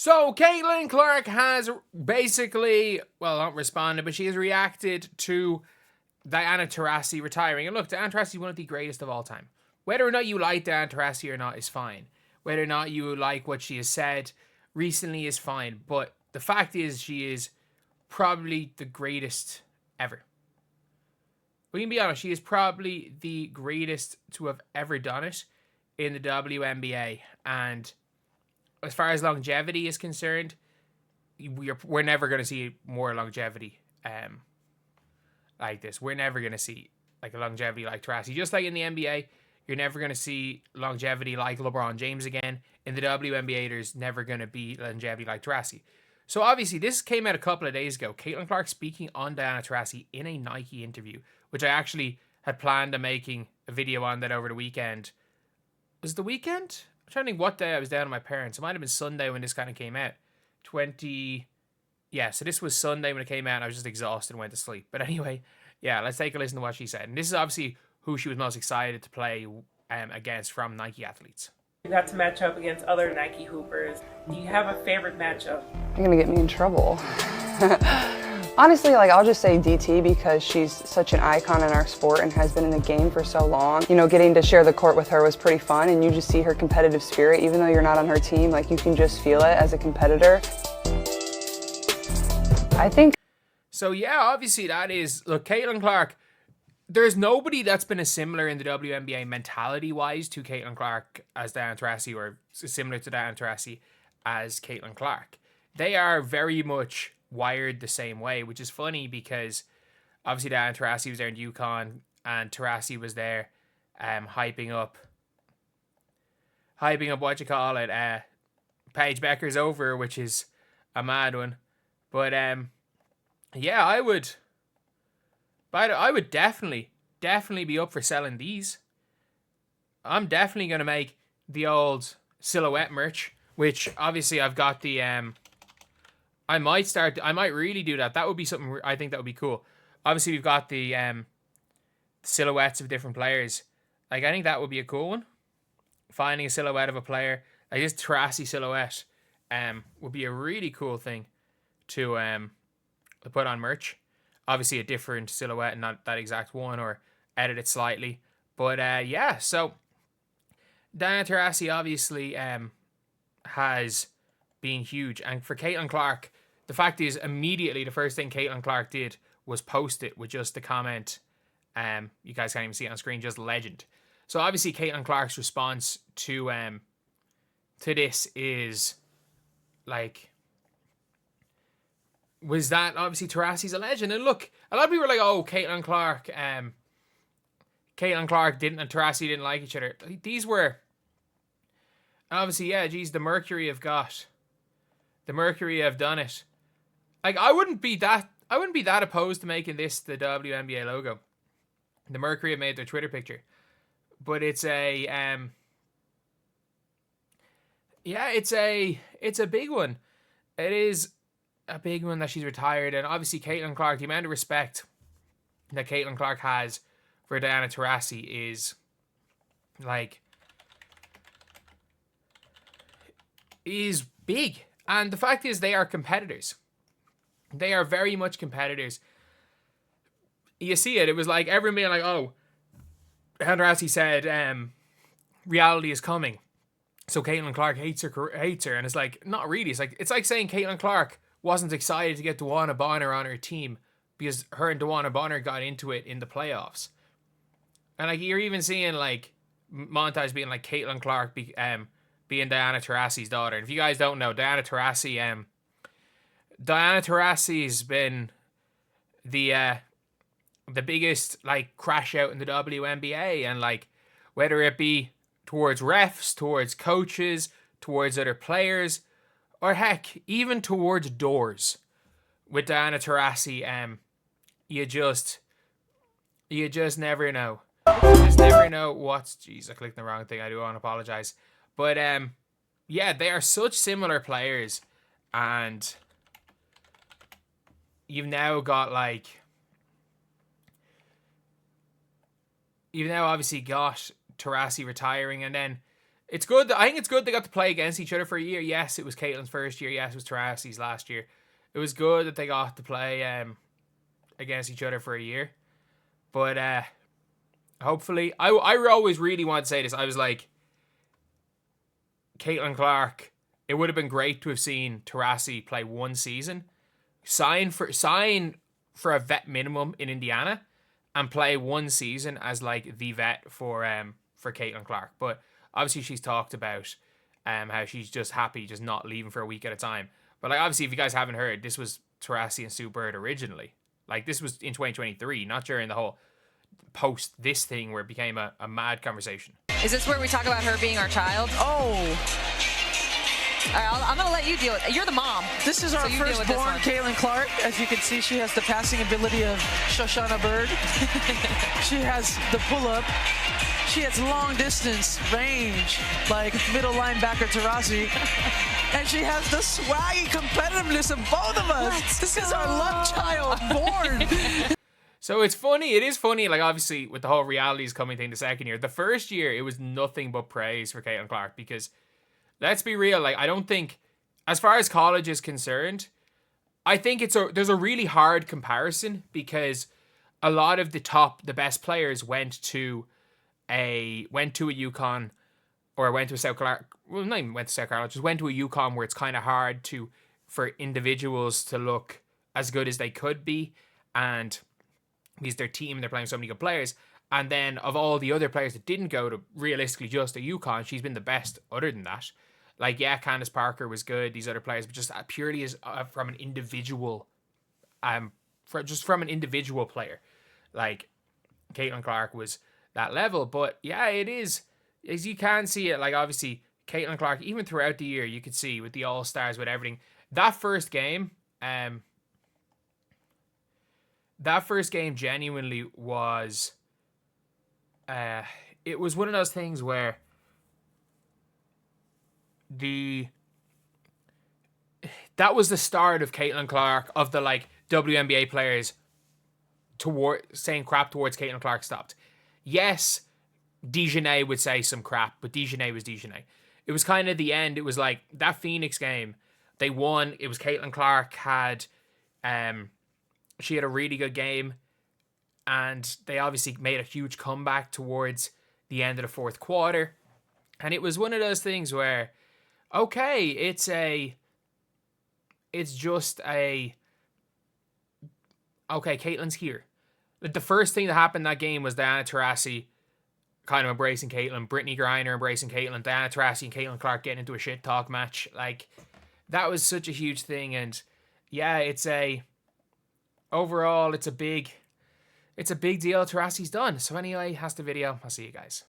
So, Caitlyn Clark has basically, well, not responded, but she has reacted to Diana Taurasi retiring. And look, Diana Taurasi is one of the greatest of all time. Whether or not you like Diana Taurasi or not is fine. Whether or not you like what she has said recently is fine. But the fact is, she is probably the greatest ever. We can be honest, she is probably the greatest to have ever done it in the WNBA. And as far as longevity is concerned, we're never going to see more longevity like this. We're never going to see like a longevity like Taurasi. Just like in the NBA, you're never going to see longevity like LeBron James again. In the WNBA, there's never going to be longevity like Taurasi. So obviously, this came out a couple of days ago. Caitlyn Clark speaking on Diana Taurasi in a Nike interview, which I actually had planned on making a video on that over the weekend. Was it the weekend? I'm trying to think what day I was down with my parents. It might have been Sunday when this kind of came out. So this was Sunday when it came out and I was just exhausted and went to sleep. But anyway, yeah, let's take a listen to what she said. And this is obviously who she was most excited to play against from Nike athletes. You got to match up against other Nike hoopers. Do you have a favorite matchup? You're gonna get me in trouble. Honestly, I'll just say DT because she's such an icon in our sport and has been in the game for so long. You know, getting to share the court with her was pretty fun, and you just see her competitive spirit. Even though you're not on her team, you can just feel it as a competitor. I think. So yeah, obviously that is, look, Caitlyn Clark, there's nobody that's been as similar in the WNBA mentality-wise to Caitlyn Clark as Diana Taurasi, or similar to Diana Taurasi as Caitlyn Clark. They are very much wired the same way, which is funny because obviously Diana Taurasi was there in UConn and Taurasi was there hyping up Paige Becker's over, which is a mad one. But yeah, I would definitely be up for selling these. I'm definitely going to make the old silhouette merch, which obviously I've got the I might really do that. That would be something I think that would be cool. Obviously, we've got the silhouettes of different players. I think that would be a cool one. Finding a silhouette of a player, like this Taurasi silhouette, would be a really cool thing to put on merch. Obviously, a different silhouette, and not that exact one, or edit it slightly. But yeah, so Diana Taurasi obviously has been huge, and for Caitlyn Clark, the fact is, immediately the first thing Caitlyn Clark did was post it with just the comment, you guys can't even see it on screen, just legend. So obviously Caitlyn Clark's response to this is was that obviously Taurasi's a legend. And look, a lot of people are like, oh, Caitlyn Clark didn't and Taurasi didn't like each other. These were obviously, yeah, geez, the Mercury have done it. I wouldn't be that opposed to making this the WNBA logo. The Mercury have made their Twitter picture. But it's a it's a big one. It is a big one that she's retired, and obviously Caitlyn Clark, the amount of respect that Caitlyn Clark has for Diana Taurasi is big. And the fact is, they are competitors. They are very much competitors. You see it. It was like everyone being like, oh, Diana Taurasi said, reality is coming. So Caitlyn Clark hates her. And it's like, not really. It's like saying Caitlyn Clark wasn't excited to get Dewana Bonner on her team because her and Dewana Bonner got into it in the playoffs. And you're even seeing montage being like Caitlyn Clark being Diana Taurasi's daughter. And if you guys don't know, Diana Taurasi's been the biggest crash out in the WNBA, and whether it be towards refs, towards coaches, towards other players, or heck, even towards doors. With Diana Taurasi, you just never know. You just never know what's... Jeez, I clicked the wrong thing. I do want to apologize. But, yeah, they are such similar players. And you've now got, you've now obviously got Taurasi retiring. And then It's good. I think it's good they got to play against each other for a year. Yes, it was Caitlyn's first year. Yes, it was Taurasi's last year. It was good that they got to play against each other for a year. But hopefully, I always really want to say this. I was like, Caitlyn Clark, it would have been great to have seen Taurasi play one season, sign for a vet minimum in Indiana, and play one season as like the vet for Caitlyn Clark. But obviously she's talked about how she's just happy just not leaving for a week at a time. But like obviously if you guys haven't heard, this was Taurasi and Steward originally. Like this was in 2023, not during the whole post this thing where it became a mad conversation. Is this where we talk about her being our child? Oh, All right, I'm going to let you deal with it. You're the mom. this is our So you deal with this firstborn, one. Caitlyn Clark. As you can see, she has the passing ability of Shoshana Bird. She has the pull-up. She has long distance range, like middle linebacker Taurasi. And she has the swaggy competitiveness of both of us. This is our love child born. So it's funny. It is funny. Like obviously with the whole realities coming thing the second year, the first year it was nothing but praise for Caitlyn Clark because let's be real. Like I don't think, as far as college is concerned, I think there's a really hard comparison because a lot of the best players went to a UConn or went to a South Carolina. Well, not even went to South Carolina, just went to a UConn where it's kind of hard for individuals to look as good as they could be, and because their team, they're playing so many good players. And then of all the other players that didn't go to realistically just a UConn, she's been the best other than that. Like, yeah, Candace Parker was good, these other players, but just purely as from an individual, from an individual player. Like, Caitlyn Clark was that level. But yeah, it is, as you can see it, like obviously Caitlyn Clark, even throughout the year, you could see with the All-Stars, with everything, that first game genuinely was, it was one of those things where that was the start of Caitlyn Clark, of the like WNBA players saying crap towards Caitlyn Clark stopped. Yes, Dejanay would say some crap, but Dejanay was Dejanay. It was kind of the end. It was like that Phoenix game, they won. It was Caitlyn Clark she had a really good game, and they obviously made a huge comeback towards the end of the fourth quarter. And it was one of those things where, okay, okay, Caitlyn's here. The first thing that happened in that game was Diana Taurasi kind of embracing Caitlyn, Brittany Griner embracing Caitlyn, Diana Taurasi and Caitlyn Clark getting into a shit talk match. Like, that was such a huge thing. And yeah, overall, it's a big deal Taurasi's done. So anyway, that's the video. I'll see you guys.